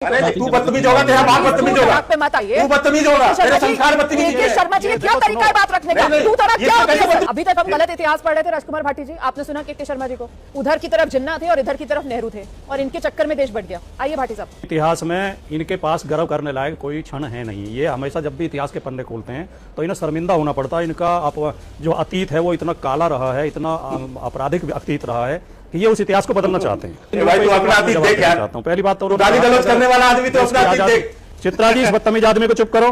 अरे तू बदतमीज होगा, तेरा बाप बदतमीज होगा, पे मत आइए, तू बदतमीज होगा, तेरा संस्कार बदतमीज है। शर्मा जी क्या तरीका है बात रखने का? तू तरह क्या होती है? अभी तक हम गलत इतिहास पढ़ रहे थे राजकुमार भाटी जी, आपने सुना के शर्मा जी को उधर की तरफ जिन्ना थे और इधर की तरफ नेहरू थे और इनके चक्कर में देश बढ़ गया। आइए भाटी साहब, इतिहास में इनके पास गर्व करने लायक कोई क्षण है नहीं। ये हमेशा जब भी इतिहास के पन्ने खोलते हैं तो इन्हें शर्मिंदा होना पड़ता है। इनका जो अतीत है वो इतना काला रहा है, इतना आपराधिक अतीत रहा है कि ये उस इतिहास को बदलना चाहते हैं। भाई तू अपना अतीत देख यार। पहली बात तो गाली गलौज करने वाला आदमी तो अपना अतीत देख। चित्रा जी, इस बदतमीज आदमी को चुप करो।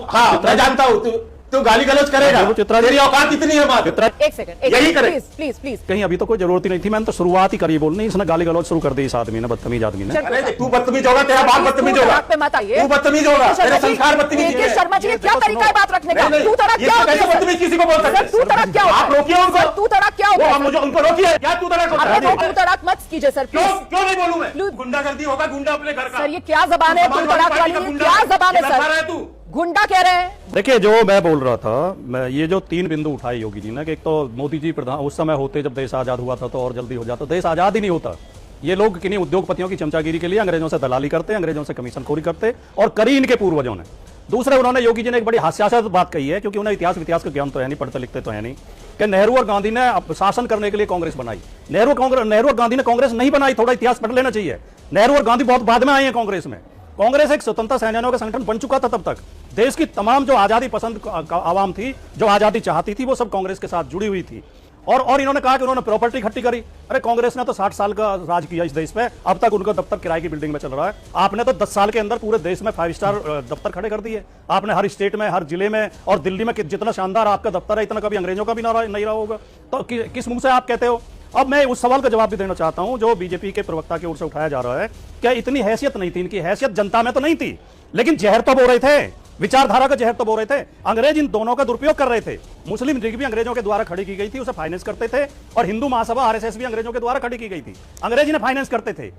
हाँ मैं जानता हूँ तू गाली गलौज करेगा, तेरी औकात इतनी है बात। एक सेकंड, यही करे प्लीज प्लीज। कहीं अभी तो कोई जरूरत ही नहीं थी, मैंने तो शुरुआत ही करी बोलनी। इसने गाली गलौज शुरू कर दी इस आदमी ने, बदतमीज आदमी ने। अरे तू बदतमीज होगा, तेरा बाप बदतमीज होगा, पे मत आइए, तू बदतमीज होगा, तेरा संस्कार बदतमीज है। शर्मा जी क्या तरीका है बात रखने का? तू तरह क्या होती है? बदतमीज किसी को बोल सकते हैं? तू तरह क्या होता है? आप रोकिए उनको। तू तरह क्या होता है? मुझे उनको रोकिए। क्या तू तरह तू तरह मत कीजिए सर, क्यों नहीं बोलूं मैं? गुंडागर्दी होगा, गुंडा अपने घर का। सर ये क्या जबान है? तू तरह वाली क्या जबान है सर? तू गुंडा कह रहे हैं। देखिए, जो मैं बोल रहा था, ये जो 3 बिंदु उठाए योगी जी ने, कि एक तो मोदी जी प्रधान उस समय होते जब देश आजाद हुआ था तो और जल्दी हो जाता, देश आजाद ही नहीं होता। ये लोग किन्हीं उद्योगपतियों की चमचागिरी के लिए अंग्रेजों से दलाली करते, अंग्रेजों से कमीशनखोरी करते, और करी इनके पूर्वजों ने। दूसरे, उन्होंने योगी जी ने एक बड़ी हास्यास्पद बात कही है, क्योंकि उन्हें इतिहास का ज्ञान तो है नहीं, पढ़ते लिखते तो है नहीं, कि नेहरू और गांधी ने शासन करने के लिए कांग्रेस बनाई। नेहरू और गांधी ने कांग्रेस नहीं बनाई, थोड़ा इतिहास पढ़ लेना चाहिए। नेहरू और गांधी बहुत बाद में आए हैं कांग्रेस में। कांग्रेस एक स्वतंत्रता सेनानियों का संगठन बन चुका था तब तक। देश की तमाम जो आजादी पसंद आवाम थी, जो आजादी चाहती थी, वो सब कांग्रेस के साथ जुड़ी हुई थी। और इन्होंने कहा कि उन्होंने प्रॉपर्टी इकट्ठी करी। अरे कांग्रेस ने तो 60 साल का राज किया इस देश पे, अब तक उनका दफ्तर किराए की बिल्डिंग में चल रहा है। आपने तो 10 साल के अंदर पूरे देश में 5 स्टार दफ्तर खड़े कर दिए। आपने हर स्टेट में, हर जिले में और दिल्ली में जितना शानदार आपका दफ्तर है, इतना कभी अंग्रेजों का भी नहीं रहा होगा। तो किस मुंह से आप कहते हो? अब मैं उस सवाल का जवाब भी देना चाहता हूं जो बीजेपी के प्रवक्ता की ओर से उठाया जा रहा है। क्या इतनी हैसियत नहीं थी? इनकी हैसियत जनता में तो नहीं थी, लेकिन जहर तो बो रहे थे, विचारधारा का जहर तो बो रहे थे। अंग्रेज इन दोनों का दुरुपयोग कर रहे थे। मुस्लिम लीग भी अंग्रेजों के द्वारा खड़ी की गई थी, उसे फाइनेंस करते थे, और हिंदू महासभा आरएसएस भी अंग्रेजों के द्वारा खड़ी की गई थी, अंग्रेज इन्हें फाइनेंस करते थे।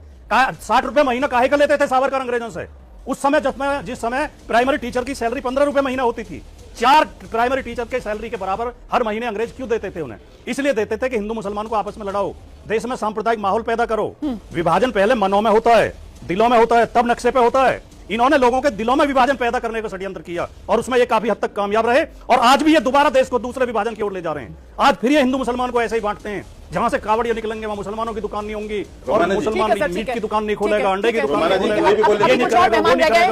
60 रुपए महीना काहे का लेते थे सावरकर अंग्रेजों से? उस समय जिस समय प्राइमरी टीचर की सैलरी 15 रुपए महीना होती थी, 4 प्राइमरी टीचर के सैलरी के बराबर हर महीने अंग्रेज क्यों देते थे उन्हें? इसलिए देते थे कि हिंदू मुसलमान को आपस में लड़ाओ, देश में सांप्रदायिक माहौल पैदा करो। विभाजन पहले मनों में होता है, दिलों में होता है, तब नक्शे पे होता है। इन्होंने लोगों के दिलों में विभाजन पैदा करने का षड्यंत्र किया, और उसमें ये काफी हद तक कामयाब रहे, और आज भी ये दोबारा देश को दूसरे विभाजन की ओर ले जा रहे हैं। आज फिर ये हिंदू मुसलमान को ऐसे ही बांटते हैं, जहां से कावड़िया निकलेंगे वहां मुसलमानों की दुकान नहीं होंगी, और मुसलमान मीट की दुकान नहीं खोलेगा, अंडे की दुकान नहीं खोलेगा।